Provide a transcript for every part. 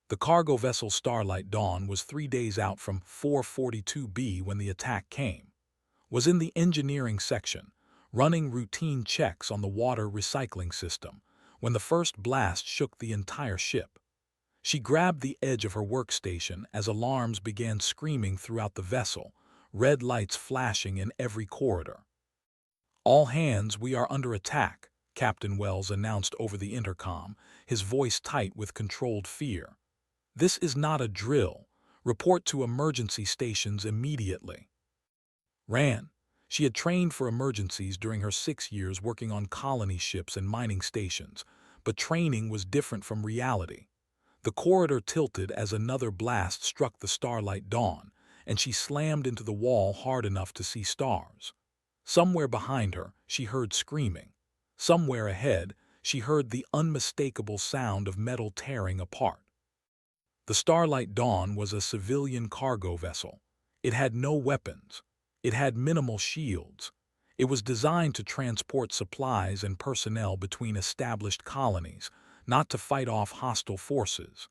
The cargo vessel Starlight Dawn was 3 days out from 442B when the attack came, was in the engineering section, running routine checks on the water recycling system, when the first blast shook the entire ship. She grabbed the edge of her workstation as alarms began screaming throughout the vessel, red lights flashing in every corridor. "All hands, we are under attack," Captain Wells announced over the intercom, his voice tight with controlled fear. "This is not a drill. Report to emergency stations immediately." Ran. She had trained for emergencies during her 6 years working on colony ships and mining stations, but training was different from reality. The corridor tilted as another blast struck the Starlight Dawn, and she slammed into the wall hard enough to see stars. Somewhere behind her, she heard screaming. Somewhere ahead, she heard the unmistakable sound of metal tearing apart. The Starlight Dawn was a civilian cargo vessel. It had no weapons. It had minimal shields. It was designed to transport supplies and personnel between established colonies, not to fight off hostile forces.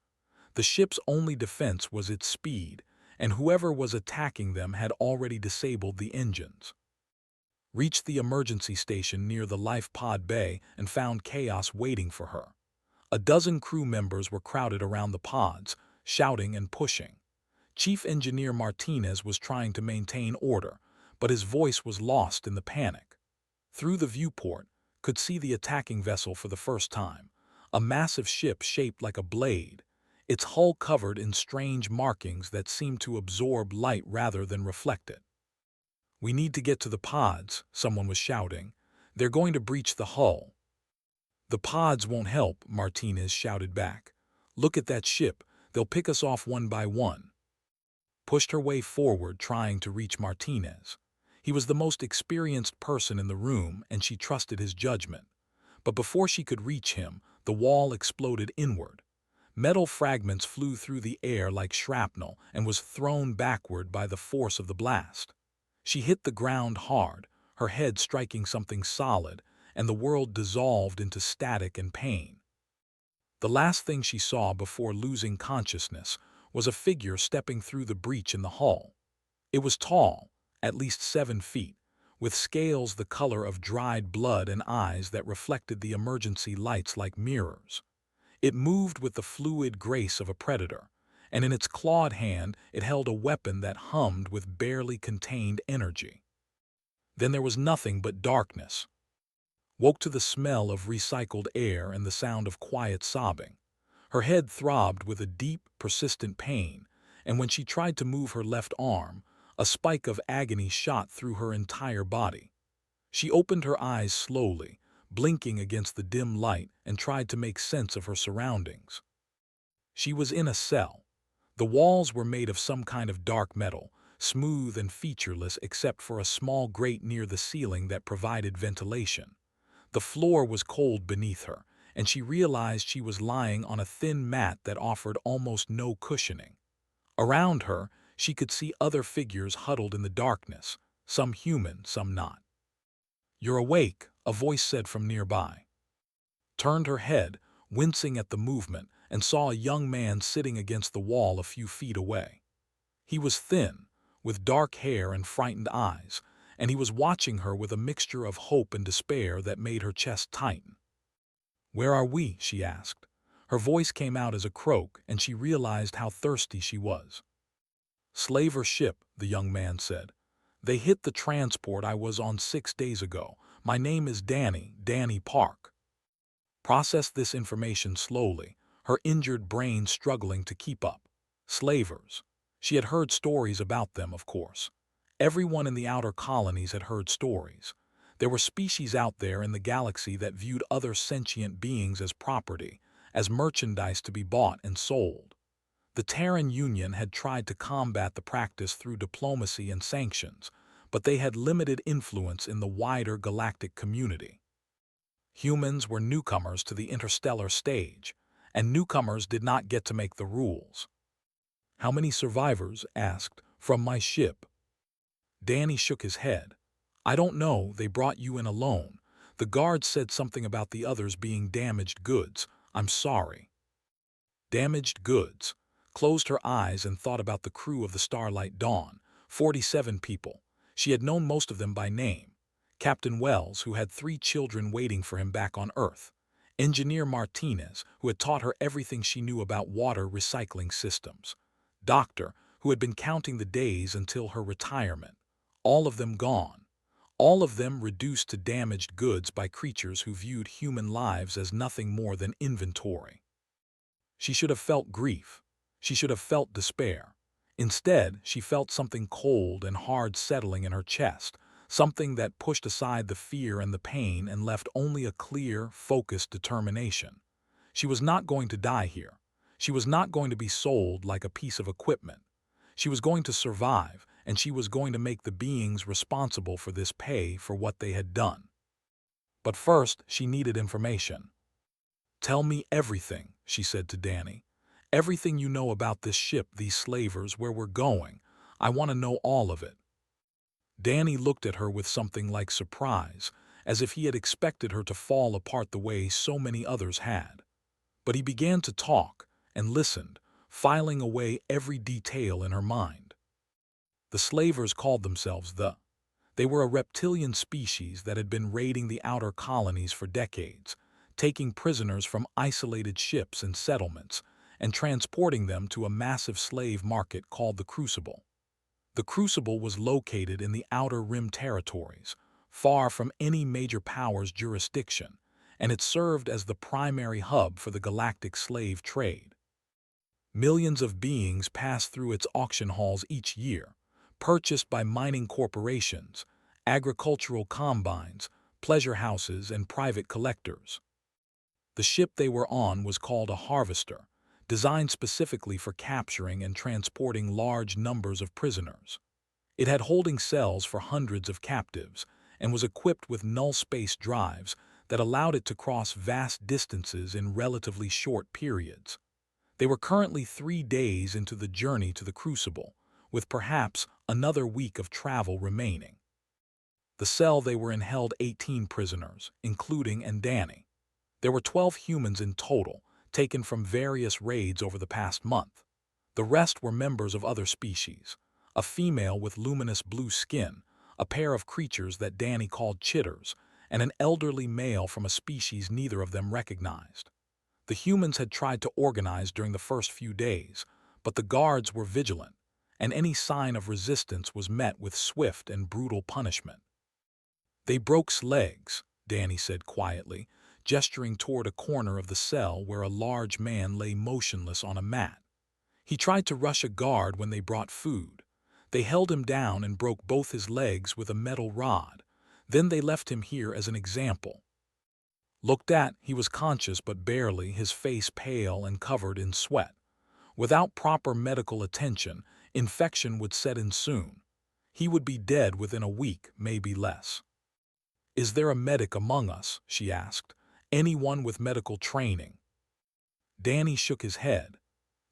The ship's only defense was its speed, and whoever was attacking them had already disabled the engines. Reached the emergency station near the life pod bay and found chaos waiting for her. A dozen crew members were crowded around the pods, shouting and pushing. Chief Engineer Martinez was trying to maintain order, but his voice was lost in the panic. Through the viewport, could see the attacking vessel for the first time, a massive ship shaped like a blade, its hull covered in strange markings that seemed to absorb light rather than reflect it. "We need to get to the pods," someone was shouting. "They're going to breach the hull." "The pods won't help," Martinez shouted back. "Look at that ship. They'll pick us off one by one." Pushed her way forward trying to reach Martinez. He was the most experienced person in the room and she trusted his judgment. But before she could reach him, the wall exploded inward. Metal fragments flew through the air like shrapnel and was thrown backward by the force of the blast. She hit the ground hard, her head striking something solid, and the world dissolved into static and pain. The last thing she saw before losing consciousness was a figure stepping through the breach in the hull. It was tall, at least 7 feet, with scales the color of dried blood and eyes that reflected the emergency lights like mirrors. It moved with the fluid grace of a predator, and in its clawed hand it held a weapon that hummed with barely contained energy. Then there was nothing but darkness. Woke to the smell of recycled air and the sound of quiet sobbing. Her head throbbed with a deep, persistent pain, and when she tried to move her left arm, a spike of agony shot through her entire body. She opened her eyes slowly, blinking against the dim light, and tried to make sense of her surroundings. She was in a cell. The walls were made of some kind of dark metal, smooth and featureless except for a small grate near the ceiling that provided ventilation. The floor was cold beneath her, and she realized she was lying on a thin mat that offered almost no cushioning. Around her, she could see other figures huddled in the darkness, some human, some not. "You're awake," a voice said from nearby. Turned her head, wincing at the movement, and saw a young man sitting against the wall a few feet away. He was thin, with dark hair and frightened eyes, and he was watching her with a mixture of hope and despair that made her chest tighten. "Where are we?" she asked. Her voice came out as a croak, and she realized how thirsty she was. "Slaver ship," the young man said. "They hit the transport I was on 6 days ago. My name is Danny Park." Processed this information slowly, her injured brain struggling to keep up. Slavers. She had heard stories about them, of course. Everyone in the outer colonies had heard stories. There were species out there in the galaxy that viewed other sentient beings as property, as merchandise to be bought and sold. The Terran Union had tried to combat the practice through diplomacy and sanctions, but they had limited influence in the wider galactic community. Humans were newcomers to the interstellar stage, and newcomers did not get to make the rules. "How many survivors?" asked, "from my ship?" Danny shook his head. "I don't know, they brought you in alone. The guards said something about the others being damaged goods. I'm sorry." Damaged goods. Closed her eyes and thought about the crew of the Starlight Dawn, 47 people. She had known most of them by name. Captain Wells, who had 3 children waiting for him back on Earth. Engineer Martinez, who had taught her everything she knew about water recycling systems. Doctor, who had been counting the days until her retirement. All of them gone. All of them reduced to damaged goods by creatures who viewed human lives as nothing more than inventory. She should have felt grief. She should have felt despair. Instead, she felt something cold and hard settling in her chest, something that pushed aside the fear and the pain and left only a clear, focused determination. She was not going to die here. She was not going to be sold like a piece of equipment. She was going to survive, and she was going to make the beings responsible for this pay for what they had done. But first, she needed information. "Tell me everything," she said to Danny. "Everything you know about this ship, these slavers, where we're going. I want to know all of it." Danny looked at her with something like surprise, as if he had expected her to fall apart the way so many others had. But he began to talk and listened, filing away every detail in her mind. The slavers called themselves They were a reptilian species that had been raiding the outer colonies for decades, taking prisoners from isolated ships and settlements, and transporting them to a massive slave market called the Crucible. The Crucible was located in the Outer Rim territories, far from any major power's jurisdiction, and it served as the primary hub for the galactic slave trade. Millions of beings passed through its auction halls each year, purchased by mining corporations, agricultural combines, pleasure houses, and private collectors. The ship they were on was called a harvester, designed specifically for capturing and transporting large numbers of prisoners. It had holding cells for hundreds of captives and was equipped with null space drives that allowed it to cross vast distances in relatively short periods. They were currently 3 days into the journey to the Crucible, with perhaps another week of travel remaining. The cell they were in held 18 prisoners, including Danny. There were 12 humans in total, taken from various raids over the past month. The rest were members of other species, a female with luminous blue skin, a pair of creatures that Danny called chitters, and an elderly male from a species neither of them recognized. The humans had tried to organize during the first few days, but the guards were vigilant, and any sign of resistance was met with swift and brutal punishment. "They broke legs," Danny said quietly, gesturing toward a corner of the cell where a large man lay motionless on a mat. "He tried to rush a guard when they brought food. They held him down and broke both his legs with a metal rod. Then they left him here as an example." Looked at, he was conscious but barely, his face pale and covered in sweat. Without proper medical attention, infection would set in soon. He would be dead within a week, maybe less. "Is there a medic among us?" she asked. "Anyone with medical training?" Danny shook his head.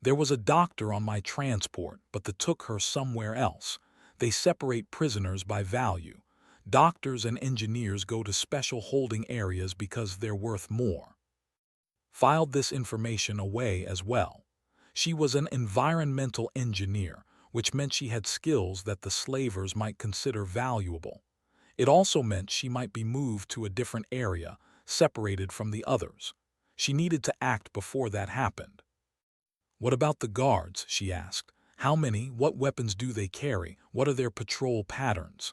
"There was a doctor on my transport, but they took her somewhere else. They separate prisoners by value. Doctors and engineers go to special holding areas because they're worth more." Filed this information away as well. She was an environmental engineer, which meant she had skills that the slavers might consider valuable. It also meant she might be moved to a different area, separated from the others. She needed to act before that happened. "What about the guards?" she asked. "How many? What weapons do they carry? What are their patrol patterns?"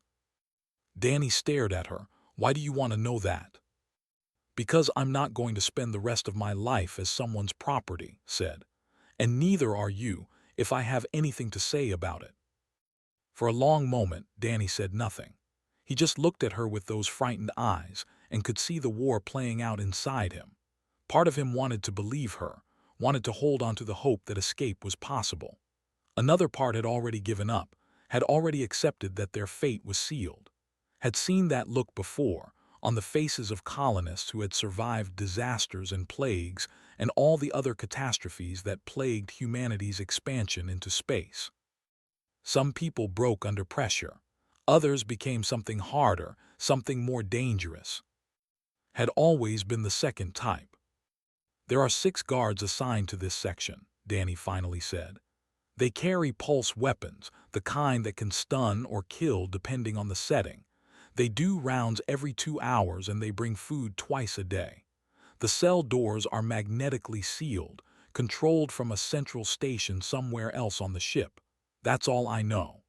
Danny stared at her. "Why do you want to know that?" "Because I'm not going to spend the rest of my life as someone's property," said. "And neither are you, if I have anything to say about it." For a long moment, Danny said nothing. He just looked at her with those frightened eyes and could see the war playing out inside him. Part of him wanted to believe her, wanted to hold on to the hope that escape was possible. Another part had already given up, had already accepted that their fate was sealed, had seen that look before on the faces of colonists who had survived disasters and plagues and all the other catastrophes that plagued humanity's expansion into space. Some people broke under pressure. Others became something harder, something more dangerous. Had always been the second type. There are 6 guards assigned to this section, Danny finally said. They carry pulse weapons, the kind that can stun or kill depending on the setting. They do rounds every 2 hours and they bring food twice a day. The cell doors are magnetically sealed, controlled from a central station somewhere else on the ship. That's all I know.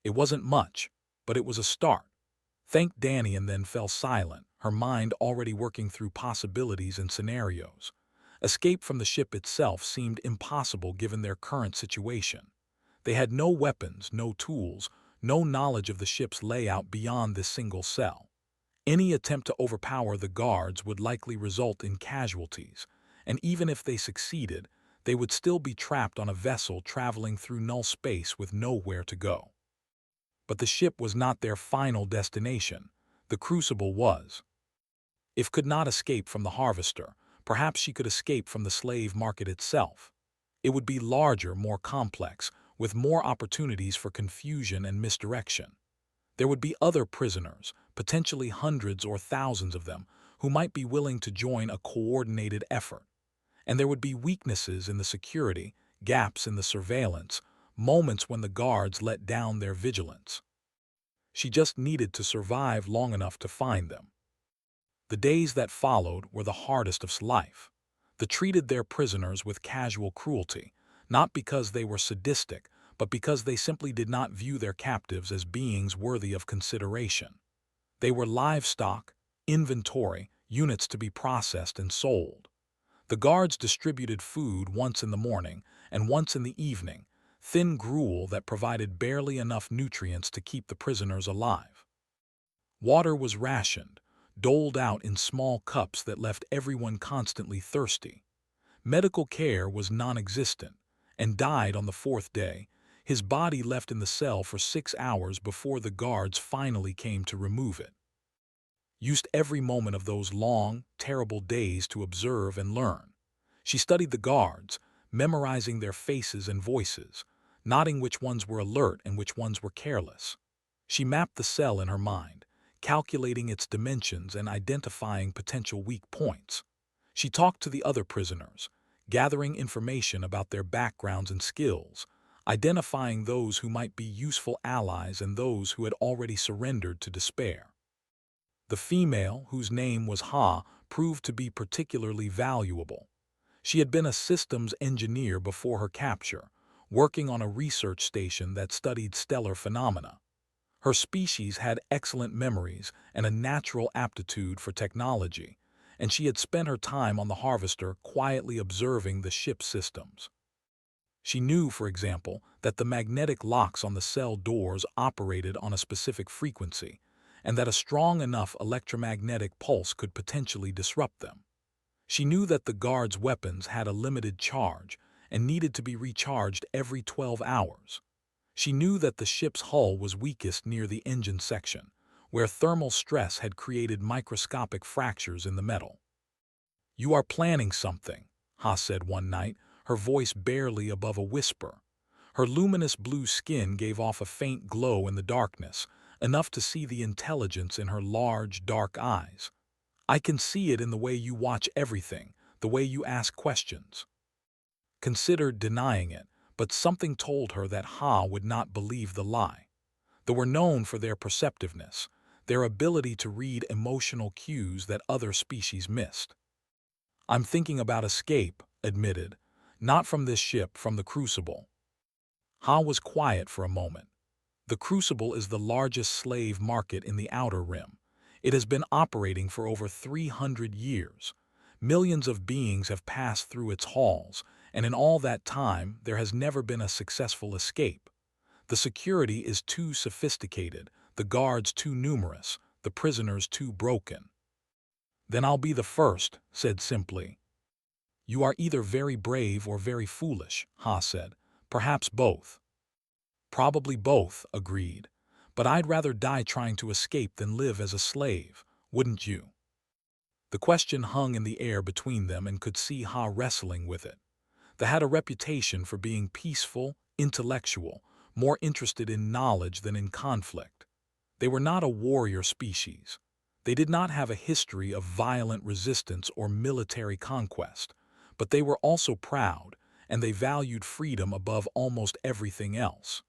It wasn't much, but it was a start. Thanked Danny and then fell silent, her mind already working through possibilities and scenarios. Escape from the ship itself seemed impossible given their current situation. They had no weapons, no tools, no knowledge of the ship's layout beyond this single cell. Any attempt to overpower the guards would likely result in casualties, and even if they succeeded, they would still be trapped on a vessel traveling through null space with nowhere to go. But the ship was not their final destination. The Crucible was. If could not escape from the Harvester, perhaps she could escape from the slave market itself. It would be larger, more complex, with more opportunities for confusion and misdirection. There would be other prisoners, potentially hundreds or thousands of them, who might be willing to join a coordinated effort. And there would be weaknesses in the security, gaps in the surveillance, moments when the guards let down their vigilance. She just needed to survive long enough to find them. The days that followed were the hardest of life. They treated their prisoners with casual cruelty, not because they were sadistic, but because they simply did not view their captives as beings worthy of consideration. They were livestock, inventory, units to be processed and sold. The guards distributed food once in the morning and once in the evening, thin gruel that provided barely enough nutrients to keep the prisoners alive. Water was rationed, doled out in small cups that left everyone constantly thirsty. Medical care was non-existent, and died on the 4th day, his body left in the cell for 6 hours before the guards finally came to remove it. Used every moment of those long, terrible days to observe and learn. She studied the guards, memorizing their faces and voices, noting which ones were alert and which ones were careless. She mapped the cell in her mind, calculating its dimensions and identifying potential weak points. She talked to the other prisoners, gathering information about their backgrounds and skills, identifying those who might be useful allies and those who had already surrendered to despair. The female, whose name was Ha, proved to be particularly valuable. She had been a systems engineer before her capture, working on a research station that studied stellar phenomena. Her species had excellent memories and a natural aptitude for technology, and she had spent her time on the Harvester quietly observing the ship's systems. She knew, for example, that the magnetic locks on the cell doors operated on a specific frequency, and that a strong enough electromagnetic pulse could potentially disrupt them. She knew that the guards' weapons had a limited charge and needed to be recharged every 12 hours. She knew that the ship's hull was weakest near the engine section, where thermal stress had created microscopic fractures in the metal. "You are planning something," Ha said one night, her voice barely above a whisper. Her luminous blue skin gave off a faint glow in the darkness, enough to see the intelligence in her large, dark eyes. "I can see it in the way you watch everything, the way you ask questions." Considered denying it, but something told her that Ha would not believe the lie. They were known for their perceptiveness, their ability to read emotional cues that other species missed. "I'm thinking about escape," admitted. "Not from this ship, from the Crucible." Ha was quiet for a moment. The Crucible is the largest slave market in the Outer Rim. It has been operating for over 300 years. Millions of beings have passed through its halls, and in all that time there has never been a successful escape. The security is too sophisticated, the guards too numerous, the prisoners too broken. "Then I'll be the first," said simply. "You are either very brave or very foolish," Ha said. "Perhaps both." "Probably both," agreed. "But I'd rather die trying to escape than live as a slave, wouldn't you?" The question hung in the air between them and could see Ha wrestling with it. They had a reputation for being peaceful, intellectual, more interested in knowledge than in conflict. They were not a warrior species. They did not have a history of violent resistance or military conquest, but they were also proud, and they valued freedom above almost everything else.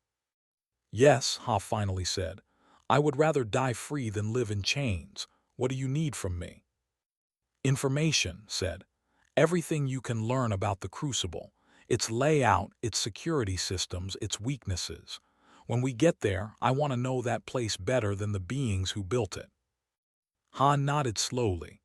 "Yes," Ha finally said, "I would rather die free than live in chains. What do you need from me?" "Information," said. "Everything you can learn about the Crucible, its layout, its security systems, its weaknesses. When we get there, I want to know that place better than the beings who built it." Han nodded slowly.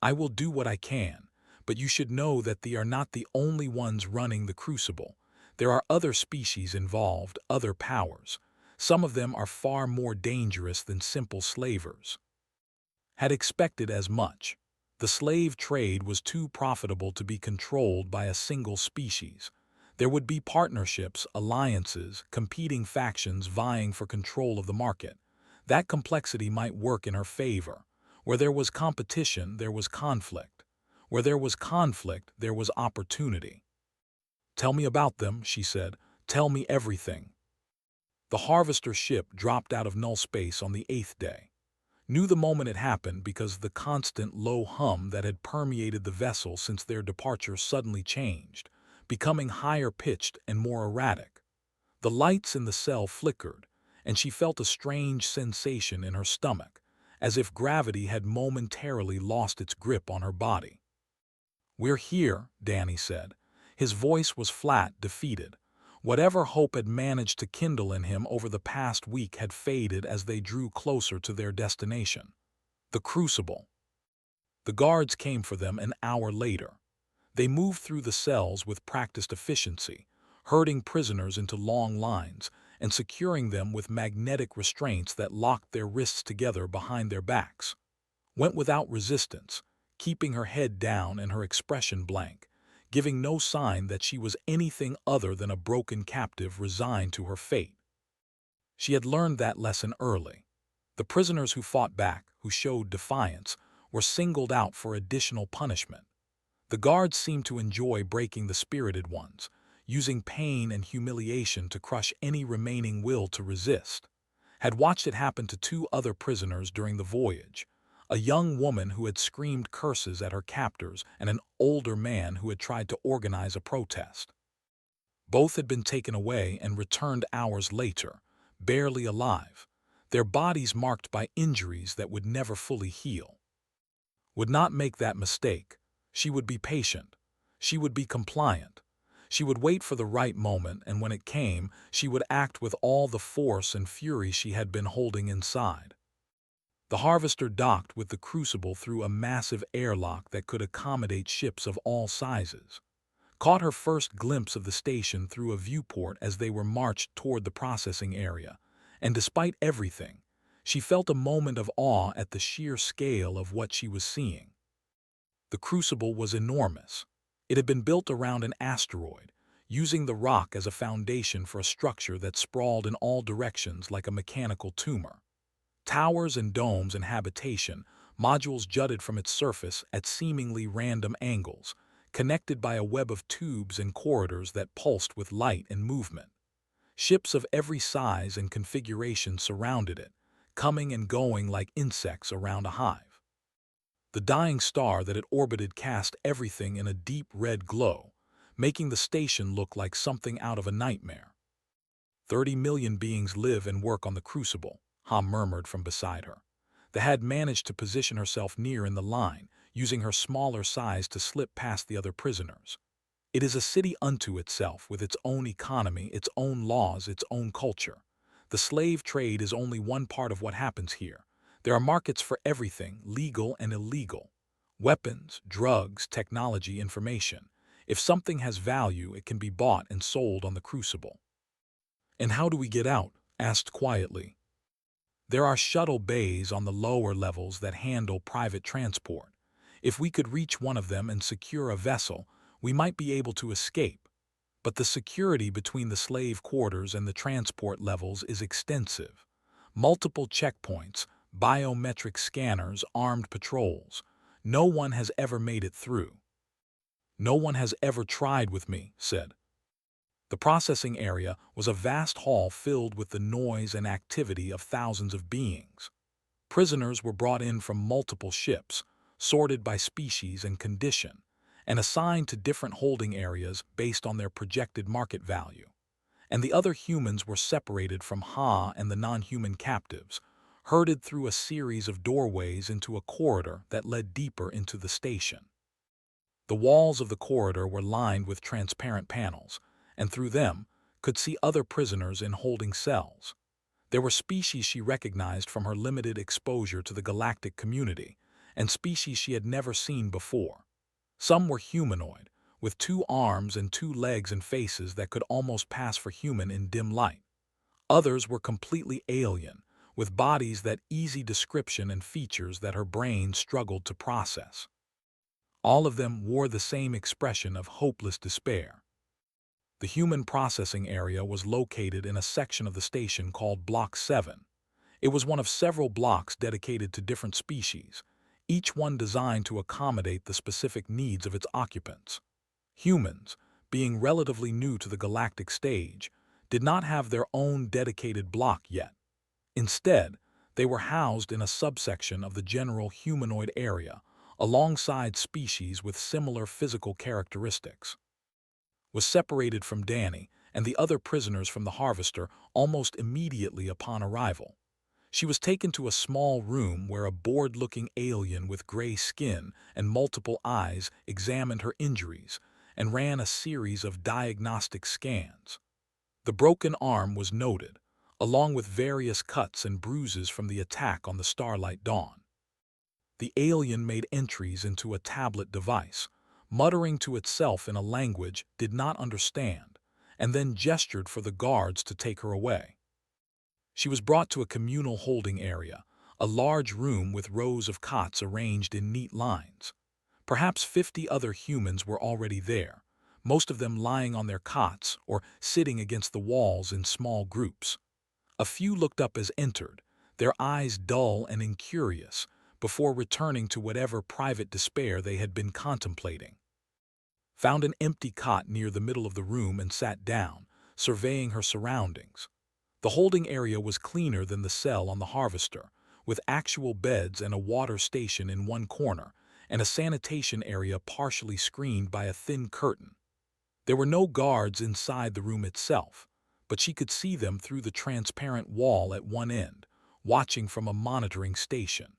"I will do what I can, but you should know that they are not the only ones running the Crucible. There are other species involved, other powers. Some of them are far more dangerous than simple slavers." Had expected as much. The slave trade was too profitable to be controlled by a single species. There would be partnerships, alliances, competing factions vying for control of the market. That complexity might work in her favor. Where there was competition, there was conflict. Where there was conflict, there was opportunity. "Tell me about them," she said. "Tell me everything." The Harvester ship dropped out of null space on the 8th day. Knew the moment it happened because the constant low hum that had permeated the vessel since their departure suddenly changed, becoming higher-pitched and more erratic. The lights in the cell flickered, and she felt a strange sensation in her stomach, as if gravity had momentarily lost its grip on her body. "We're here," Danny said. His voice was flat, defeated. Whatever hope had managed to kindle in him over the past week had faded as they drew closer to their destination. The Crucible. The guards came for them an hour later. They moved through the cells with practiced efficiency, herding prisoners into long lines and securing them with magnetic restraints that locked their wrists together behind their backs. Went without resistance, keeping her head down and her expression blank, giving no sign that she was anything other than a broken captive resigned to her fate. She had learned that lesson early. The prisoners who fought back, who showed defiance, were singled out for additional punishment. The guards seemed to enjoy breaking the spirited ones, using pain and humiliation to crush any remaining will to resist. Had watched it happen to two other prisoners during the voyage, a young woman who had screamed curses at her captors and an older man who had tried to organize a protest. Both had been taken away and returned hours later, barely alive, their bodies marked by injuries that would never fully heal. Would not make that mistake. She would be patient. She would be compliant. She would wait for the right moment, and when it came, she would act with all the force and fury she had been holding inside. The Harvester docked with the Crucible through a massive airlock that could accommodate ships of all sizes. Caught her first glimpse of the station through a viewport as they were marched toward the processing area, and despite everything, she felt a moment of awe at the sheer scale of what she was seeing. The Crucible was enormous. It had been built around an asteroid, using the rock as a foundation for a structure that sprawled in all directions like a mechanical tumor. Towers and domes and habitation, modules jutted from its surface at seemingly random angles, connected by a web of tubes and corridors that pulsed with light and movement. Ships of every size and configuration surrounded it, coming and going like insects around a hive. The dying star that it orbited cast everything in a deep red glow, making the station look like something out of a nightmare. 30 million beings live and work on the Crucible, Ha murmured from beside her. The had managed to position herself near in the line, using her smaller size to slip past the other prisoners. It is a city unto itself, with its own economy, its own laws, its own culture. The slave trade is only one part of what happens here. There are markets for everything, legal and illegal. Weapons, drugs, technology, information. If something has value, it can be bought and sold on the Crucible. "And how do we get out?" asked quietly. "There are shuttle bays on the lower levels that handle private transport. If we could reach one of them and secure a vessel, we might be able to escape. But the security between the slave quarters and the transport levels is extensive. Multiple checkpoints, biometric scanners, armed patrols. No one has ever made it through." "No one has ever tried with me," said. The processing area was a vast hall filled with the noise and activity of thousands of beings. Prisoners were brought in from multiple ships, sorted by species and condition, and assigned to different holding areas based on their projected market value. And the other humans were separated from Ha and the non-human captives, herded through a series of doorways into a corridor that led deeper into the station. The walls of the corridor were lined with transparent panels, and through them could see other prisoners in holding cells. There were species she recognized from her limited exposure to the galactic community, and species she had never seen before. Some were humanoid, with 2 arms and 2 legs and faces that could almost pass for human in dim light. Others were completely alien, with bodies that easy description and features that her brain struggled to process. All of them wore the same expression of hopeless despair. The human processing area was located in a section of the station called Block 7. It was one of several blocks dedicated to different species, each one designed to accommodate the specific needs of its occupants. Humans, being relatively new to the galactic stage, did not have their own dedicated block yet. Instead, they were housed in a subsection of the general humanoid area, alongside species with similar physical characteristics. Was separated from Danny and the other prisoners from the Harvester almost immediately upon arrival. She was taken to a small room where a bored-looking alien with gray skin and multiple eyes examined her injuries and ran a series of diagnostic scans. The broken arm was noted, along with various cuts and bruises from the attack on the Starlight Dawn. The alien made entries into a tablet device, muttering to itself in a language did not understand, and then gestured for the guards to take her away. She was brought to a communal holding area, a large room with rows of cots arranged in neat lines. Perhaps 50 other humans were already there, most of them lying on their cots or sitting against the walls in small groups. A few looked up as entered, their eyes dull and incurious, before returning to whatever private despair they had been contemplating. Found an empty cot near the middle of the room and sat down, surveying her surroundings. The holding area was cleaner than the cell on the Harvester, with actual beds and a water station in one corner, and a sanitation area partially screened by a thin curtain. There were no guards inside the room itself, but she could see them through the transparent wall at one end, watching from a monitoring station.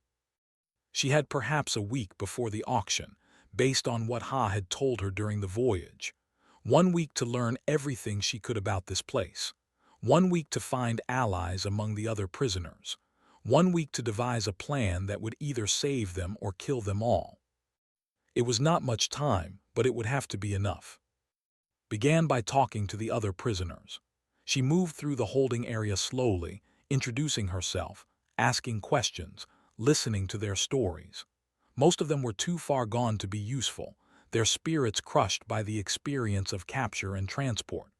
She had perhaps a week before the auction, based on what Ha had told her during the voyage. 1 week to learn everything she could about this place. 1 week to find allies among the other prisoners. 1 week to devise a plan that would either save them or kill them all. It was not much time, but it would have to be enough. Began by talking to the other prisoners. She moved through the holding area slowly, introducing herself, asking questions, listening to their stories. Most of them were too far gone to be useful, their spirits crushed by the experience of capture and transport.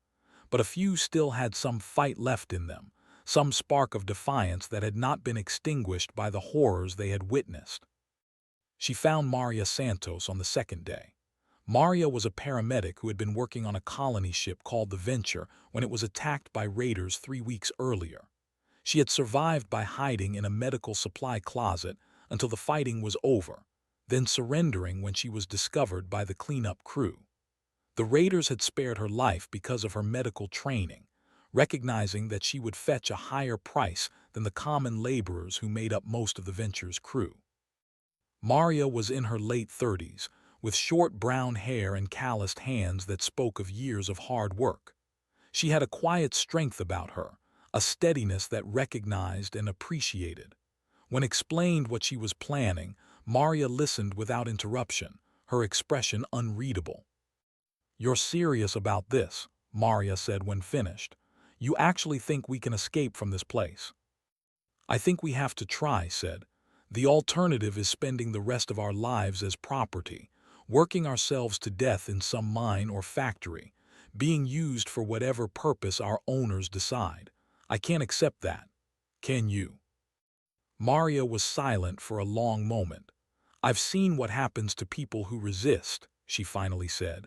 But a few still had some fight left in them, some spark of defiance that had not been extinguished by the horrors they had witnessed. She found Maria Santos on the second day. Maria was a paramedic who had been working on a colony ship called the Venture when it was attacked by raiders 3 weeks earlier. She had survived by hiding in a medical supply closet until the fighting was over, then surrendering when she was discovered by the cleanup crew. The raiders had spared her life because of her medical training, recognizing that she would fetch a higher price than the common laborers who made up most of the Venture's crew. Maria was in her late 30s, with short brown hair and calloused hands that spoke of years of hard work. She had a quiet strength about her, a steadiness that recognized and appreciated. When explained what she was planning, Maria listened without interruption, her expression unreadable. "You're serious about this," Maria said when finished. "You actually think we can escape from this place?" "I think we have to try," said. "The alternative is spending the rest of our lives as property, working ourselves to death in some mine or factory, being used for whatever purpose our owners decide. I can't accept that. Can you?" Maria was silent for a long moment. "I've seen what happens to people who resist," she finally said.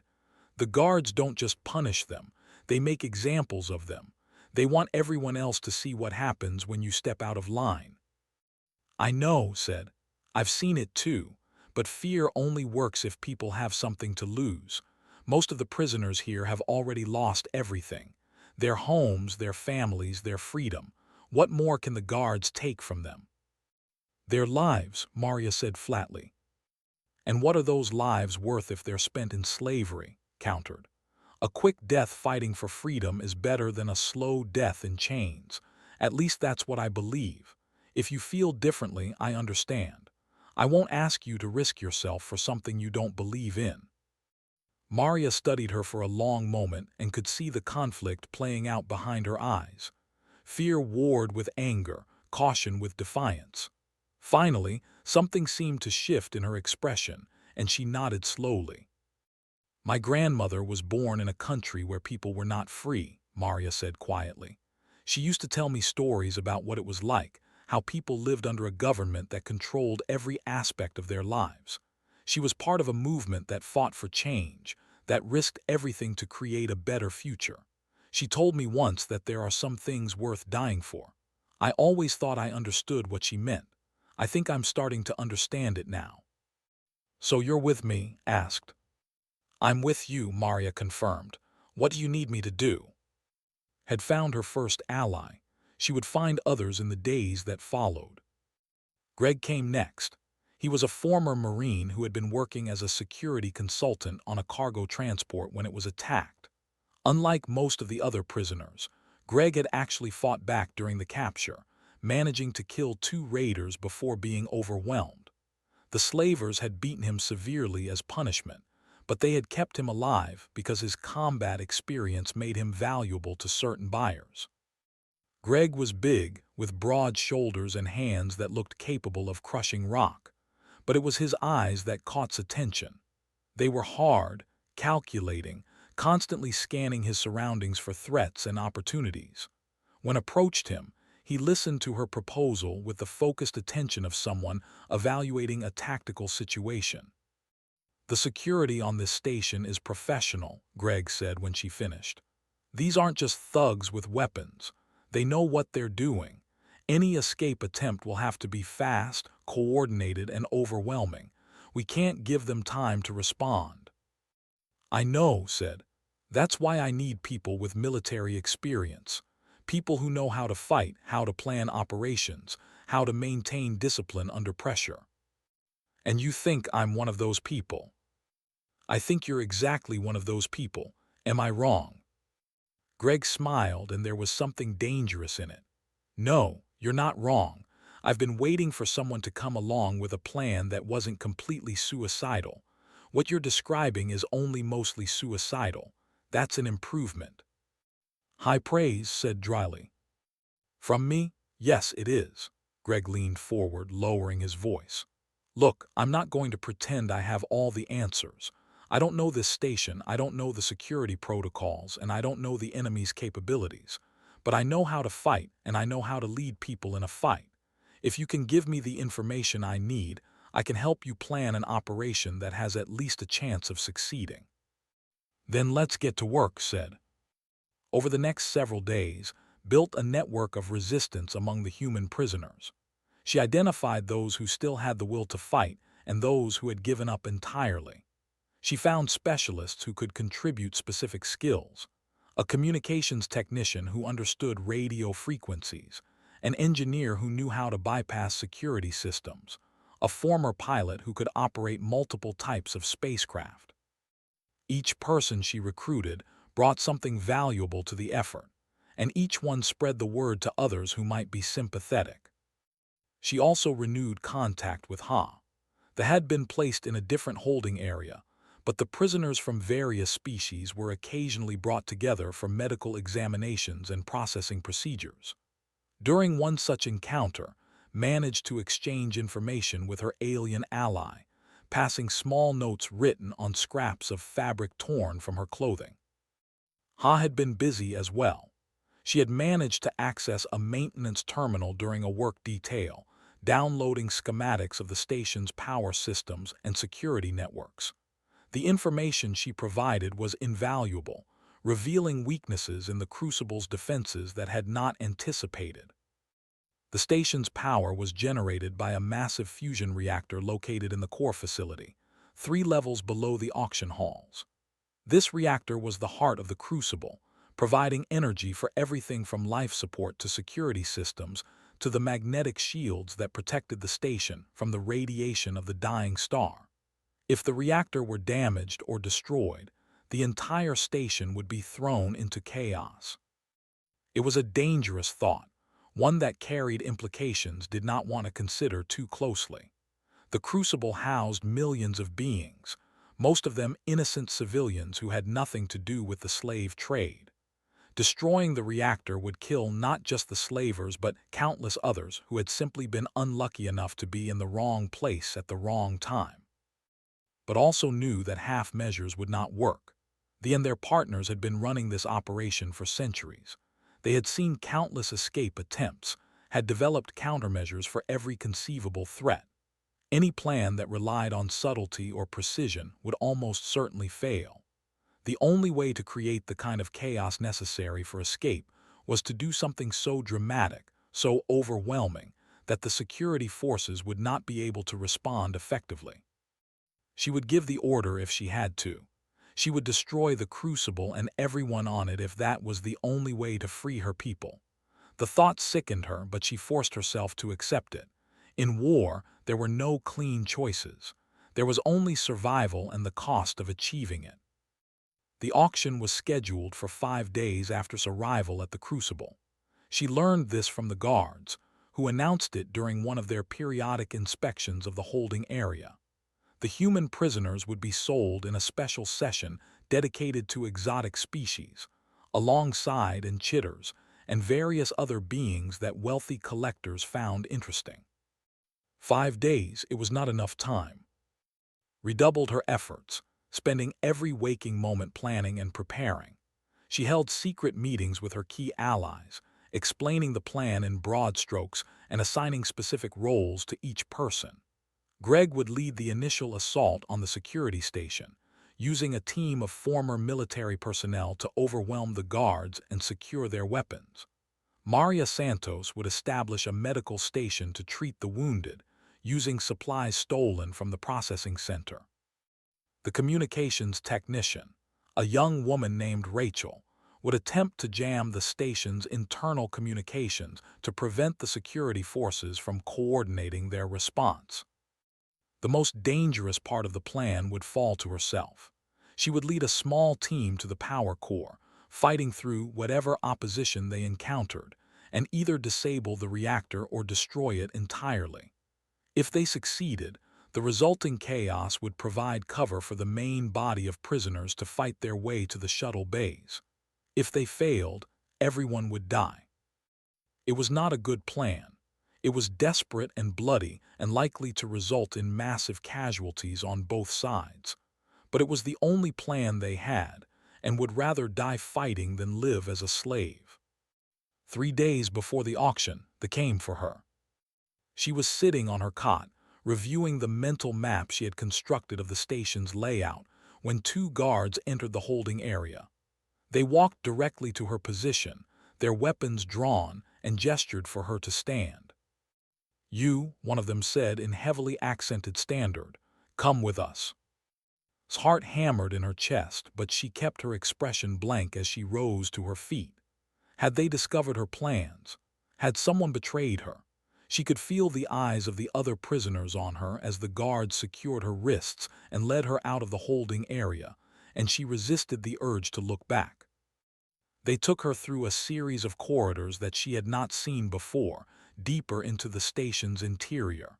"The guards don't just punish them, they make examples of them. They want everyone else to see what happens when you step out of line." I know, said. I've seen it too, but fear only works if people have something to lose. Most of the prisoners here have already lost everything. Their homes, their families, their freedom. What more can the guards take from them? Their lives, Maria said flatly. And what are those lives worth if they're spent in slavery? Countered. A quick death fighting for freedom is better than a slow death in chains. At least that's what I believe. If you feel differently, I understand. I won't ask you to risk yourself for something you don't believe in. Maria studied her for a long moment and could see the conflict playing out behind her eyes. Fear warred with anger, caution with defiance. Finally, something seemed to shift in her expression, and she nodded slowly. My grandmother was born in a country where people were not free, Maria said quietly. She used to tell me stories about what it was like, how people lived under a government that controlled every aspect of their lives. She was part of a movement that fought for change, that risked everything to create a better future. She told me once that there are some things worth dying for. I always thought I understood what she meant. I think I'm starting to understand it now. So you're with me? Asked. I'm with you, Maria confirmed. What do you need me to do? Had found her first ally. She would find others in the days that followed. Greg came next. He was a former Marine who had been working as a security consultant on a cargo transport when it was attacked. Unlike most of the other prisoners, Greg had actually fought back during the capture, managing to kill 2 raiders before being overwhelmed. The slavers had beaten him severely as punishment, but they had kept him alive because his combat experience made him valuable to certain buyers. Greg was big, with broad shoulders and hands that looked capable of crushing rock, but it was his eyes that caught attention. They were hard, calculating, constantly scanning his surroundings for threats and opportunities. When approached him, he listened to her proposal with the focused attention of someone evaluating a tactical situation. The security on this station is professional, Greg said when she finished. These aren't just thugs with weapons. They know what they're doing. Any escape attempt will have to be fast, coordinated, and overwhelming. We can't give them time to respond. I know, said. That's why I need people with military experience. People who know how to fight, how to plan operations, how to maintain discipline under pressure. And you think I'm one of those people? I think you're exactly one of those people. Am I wrong? Greg smiled, and there was something dangerous in it. No, you're not wrong. I've been waiting for someone to come along with a plan that wasn't completely suicidal. What you're describing is only mostly suicidal. That's an improvement. High praise, said dryly. From me? Yes, it is. Greg leaned forward, lowering his voice. Look, I'm not going to pretend I have all the answers. I don't know this station, I don't know the security protocols, and I don't know the enemy's capabilities. But I know how to fight, and I know how to lead people in a fight. If you can give me the information I need, I can help you plan an operation that has at least a chance of succeeding. Then let's get to work, said. Over the next several days, built a network of resistance among the human prisoners. She identified those who still had the will to fight and those who had given up entirely. She found specialists who could contribute specific skills, a communications technician who understood radio frequencies, an engineer who knew how to bypass security systems, a former pilot who could operate multiple types of spacecraft. Each person she recruited brought something valuable to the effort, and each one spread the word to others who might be sympathetic. She also renewed contact with Ha. They had been placed in a different holding area, but the prisoners from various species were occasionally brought together for medical examinations and processing procedures. During one such encounter, managed to exchange information with her alien ally, passing small notes written on scraps of fabric torn from her clothing. Ha had been busy as well. She had managed to access a maintenance terminal during a work detail, downloading schematics of the station's power systems and security networks. The information she provided was invaluable, revealing weaknesses in the Crucible's defenses that had not anticipated. The station's power was generated by a massive fusion reactor located in the core facility, 3 levels below the auction halls. This reactor was the heart of the crucible, providing energy for everything from life support to security systems to the magnetic shields that protected the station from the radiation of the dying star. If the reactor were damaged or destroyed, the entire station would be thrown into chaos. It was a dangerous thought, one that carried implications did not want to consider too closely. The crucible housed millions of beings, most of them innocent civilians who had nothing to do with the slave trade. Destroying the reactor would kill not just the slavers but countless others who had simply been unlucky enough to be in the wrong place at the wrong time. But also knew that half measures would not work. They and their partners had been running this operation for centuries. They had seen countless escape attempts, had developed countermeasures for every conceivable threat. Any plan that relied on subtlety or precision would almost certainly fail. The only way to create the kind of chaos necessary for escape was to do something so dramatic, so overwhelming, that the security forces would not be able to respond effectively. She would give the order if she had to. She would destroy the crucible and everyone on it if that was the only way to free her people. The thought sickened her, but she forced herself to accept it. In war, there were no clean choices. There was only survival and the cost of achieving it. The auction was scheduled for 5 days after his arrival at the crucible. She learned this from the guards, who announced it during one of their periodic inspections of the holding area. The human prisoners would be sold in a special session dedicated to exotic species, alongside chitters and various other beings that wealthy collectors found interesting. 5 days, it was not enough time. Redoubled her efforts, spending every waking moment planning and preparing. She held secret meetings with her key allies, explaining the plan in broad strokes and assigning specific roles to each person. Greg would lead the initial assault on the security station, using a team of former military personnel to overwhelm the guards and secure their weapons. Maria Santos would establish a medical station to treat the wounded, using supplies stolen from the processing center. The communications technician, a young woman named Rachel, would attempt to jam the station's internal communications to prevent the security forces from coordinating their response. The most dangerous part of the plan would fall to herself. She would lead a small team to the power core, fighting through whatever opposition they encountered, and either disable the reactor or destroy it entirely. If they succeeded, the resulting chaos would provide cover for the main body of prisoners to fight their way to the shuttle bays. If they failed, everyone would die. It was not a good plan. It was desperate and bloody and likely to result in massive casualties on both sides. But it was the only plan they had, and would rather die fighting than live as a slave. 3 days before the auction, they came for her. She was sitting on her cot, reviewing the mental map she had constructed of the station's layout, when 2 guards entered the holding area. They walked directly to her position, their weapons drawn, and gestured for her to stand. "You," one of them said in heavily accented standard, "come with us." His heart hammered in her chest, but she kept her expression blank as she rose to her feet. Had they discovered her plans? Had someone betrayed her? She could feel the eyes of the other prisoners on her as the guards secured her wrists and led her out of the holding area, and she resisted the urge to look back. They took her through a series of corridors that she had not seen before, deeper into the station's interior.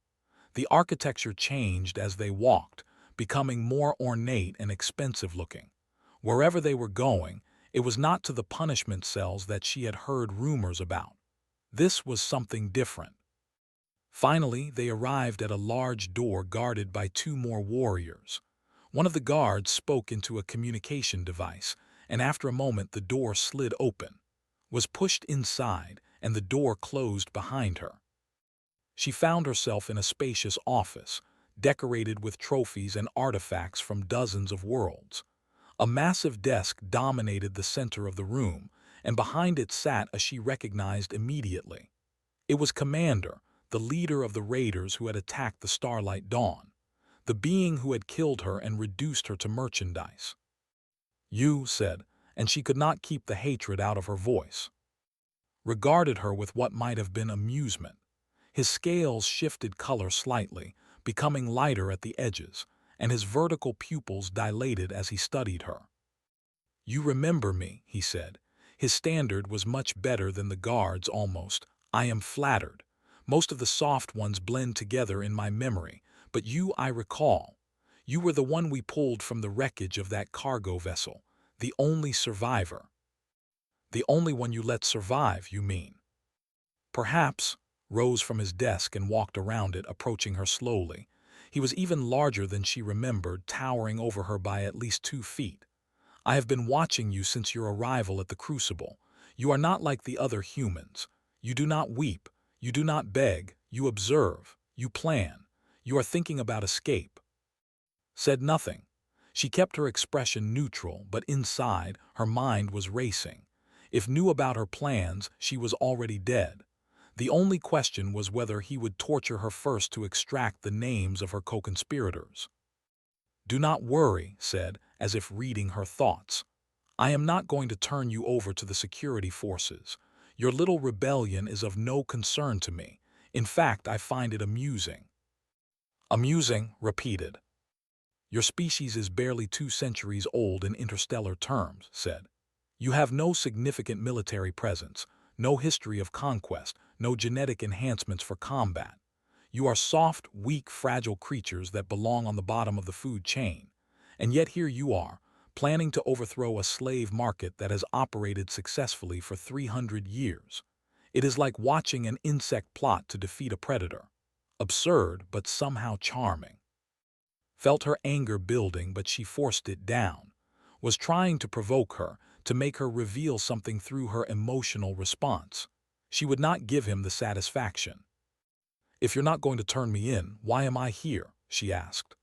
The architecture changed as they walked, becoming more ornate and expensive-looking. Wherever they were going, it was not to the punishment cells that she had heard rumors about. This was something different. Finally, they arrived at a large door guarded by 2 more warriors. One of the guards spoke into a communication device, and after a moment the door slid open, was pushed inside, and the door closed behind her. She found herself in a spacious office, decorated with trophies and artifacts from dozens of worlds. A massive desk dominated the center of the room, and behind it sat a she recognized immediately. It was Commander, the leader of the raiders who had attacked the Starlight Dawn, the being who had killed her and reduced her to merchandise. You said, and she could not keep the hatred out of her voice. Regarded her with what might have been amusement. His scales shifted color slightly, becoming lighter at the edges, and his vertical pupils dilated as he studied her. You remember me, he said. His standard was much better than the guards almost. I am flattered. Most of the soft ones blend together in my memory, but you I recall. You were the one we pulled from the wreckage of that cargo vessel, the only survivor. The only one you let survive, you mean? Perhaps, rose from his desk and walked around it, approaching her slowly. He was even larger than she remembered, towering over her by at least 2 feet. I have been watching you since your arrival at the Crucible. You are not like the other humans. You do not weep. You do not beg. You observe. You plan. You are thinking about escape. Said nothing. She kept her expression neutral, but inside, her mind was racing. If knew about her plans, she was already dead. The only question was whether he would torture her first to extract the names of her co-conspirators. Do not worry, said, as if reading her thoughts. I am not going to turn you over to the security forces. Your little rebellion is of no concern to me. In fact, I find it amusing. Amusing, repeated. Your species is barely 2 centuries old in interstellar terms, said. You have no significant military presence, no history of conquest, no genetic enhancements for combat. You are soft, weak, fragile creatures that belong on the bottom of the food chain. And yet here you are, planning to overthrow a slave market that has operated successfully for 300 years. It is like watching an insect plot to defeat a predator. Absurd, but somehow charming. Felt her anger building, but she forced it down. Was trying to provoke her, to make her reveal something through her emotional response. She would not give him the satisfaction. If you're not going to turn me in, why am I here? She asked.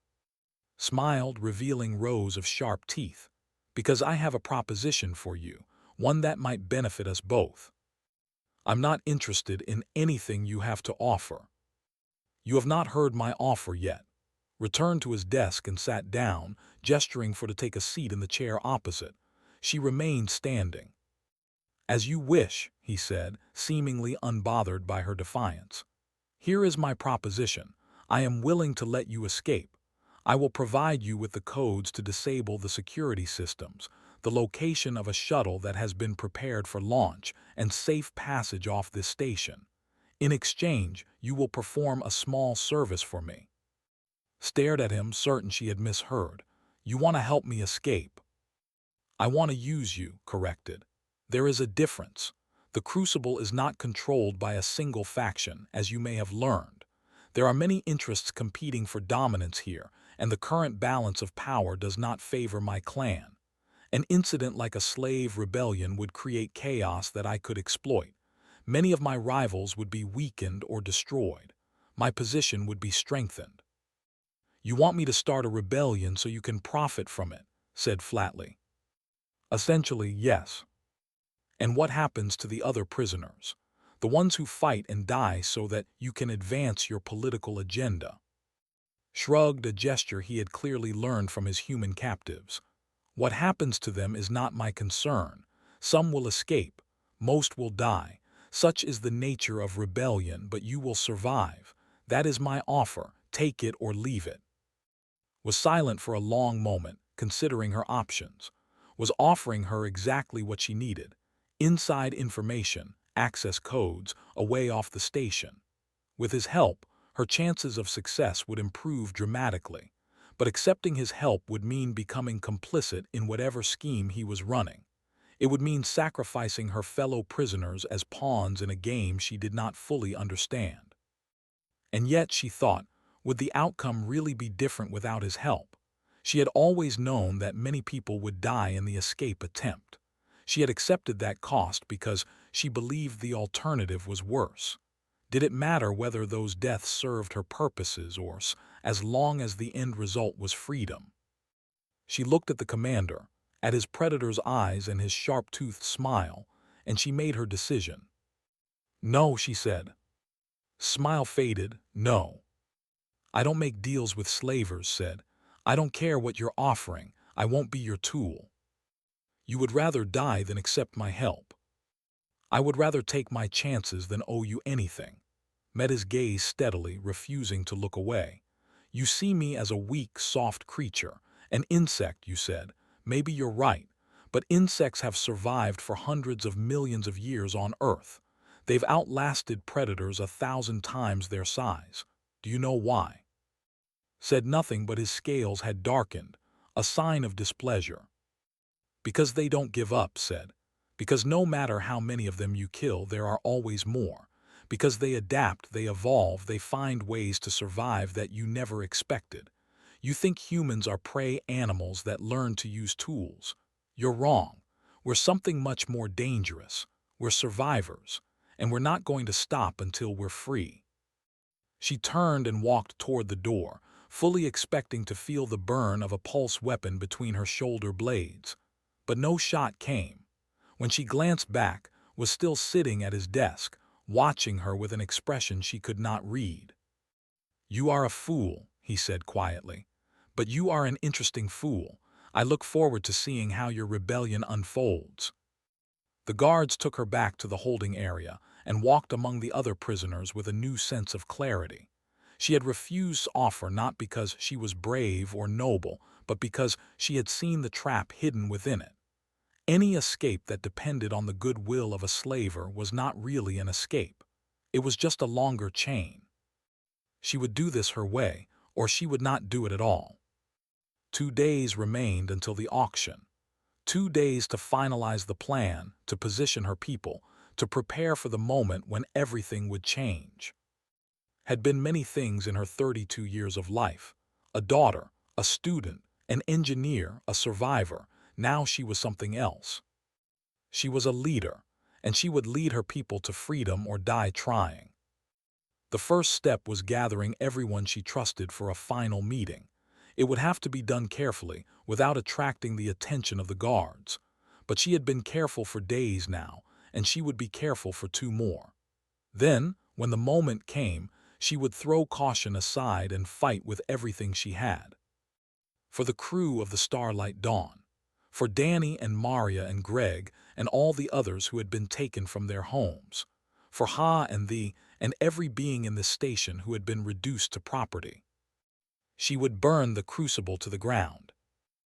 Smiled, revealing rows of sharp teeth. Because I have a proposition for you, one that might benefit us both. I'm not interested in anything you have to offer. You have not heard my offer yet. Returned to his desk and sat down, gesturing for to take a seat in the chair opposite. She remained standing. As you wish, he said, seemingly unbothered by her defiance. Here is my proposition. I am willing to let you escape. I will provide you with the codes to disable the security systems, the location of a shuttle that has been prepared for launch, and safe passage off this station. In exchange, you will perform a small service for me. Stared at him, certain she had misheard. You want to help me escape. I want to use you, corrected. There is a difference. The Crucible is not controlled by a single faction, as you may have learned. There are many interests competing for dominance here, and the current balance of power does not favor my clan. An incident like a slave rebellion would create chaos that I could exploit. Many of my rivals would be weakened or destroyed. My position would be strengthened. You want me to start a rebellion so you can profit from it, said flatly. Essentially, yes. And what happens to the other prisoners? The ones who fight and die so that you can advance your political agenda. Shrugged, a gesture he had clearly learned from his human captives. What happens to them is not my concern. Some will escape. Most will die. Such is the nature of rebellion, but you will survive. That is my offer. Take it or leave it. Was silent for a long moment, considering her options. Was offering her exactly what she needed. Inside information, access codes, a way off the station. With his help, her chances of success would improve dramatically. But accepting his help would mean becoming complicit in whatever scheme he was running. It would mean sacrificing her fellow prisoners as pawns in a game she did not fully understand. And yet, she thought, would the outcome really be different without his help? She had always known that many people would die in the escape attempt. She had accepted that cost because she believed the alternative was worse. Did it matter whether those deaths served her purposes or as long as the end result was freedom? She looked at the commander, at his predator's eyes and his sharp-toothed smile, and she made her decision. No, she said. Smile faded. No. I don't make deals with slavers, said. I don't care what you're offering. I won't be your tool. You would rather die than accept my help. I would rather take my chances than owe you anything. Met his gaze steadily, refusing to look away. You see me as a weak, soft creature, an insect, you said. Maybe you're right, but insects have survived for hundreds of millions of years on Earth. They've outlasted predators 1,000 times their size. Do you know why? Said nothing, but his scales had darkened, a sign of displeasure. Because they don't give up, said. Because no matter how many of them you kill, there are always more. Because they adapt, they evolve, they find ways to survive that you never expected. You think humans are prey animals that learn to use tools. You're wrong. We're something much more dangerous. We're survivors, and we're not going to stop until we're free. She turned and walked toward the door, fully expecting to feel the burn of a pulse weapon between her shoulder blades. But no shot came. When she glanced back, was still sitting at his desk, watching her with an expression she could not read. You are a fool, he said quietly. But you are an interesting fool. I look forward to seeing how your rebellion unfolds. The guards took her back to the holding area and walked among the other prisoners with a new sense of clarity. She had refused offer not because she was brave or noble, but because she had seen the trap hidden within it. Any escape that depended on the goodwill of a slaver was not really an escape. It was just a longer chain. She would do this her way, or she would not do it at all. 2 days remained until the auction. 2 days to finalize the plan, to position her people, to prepare for the moment when everything would change. Had been many things in her 32 years of life. A daughter, a student, an engineer, a survivor. Now she was something else. She was a leader, and she would lead her people to freedom or die trying. The first step was gathering everyone she trusted for a final meeting. It would have to be done carefully, without attracting the attention of the guards. But she had been careful for days now, and she would be careful for 2 more. Then, when the moment came, she would throw caution aside and fight with everything she had. For the crew of the Starlight Dawn. For Danny and Maria and Greg and all the others who had been taken from their homes. For Ha and thee and every being in this station who had been reduced to property. She would burn the crucible to the ground.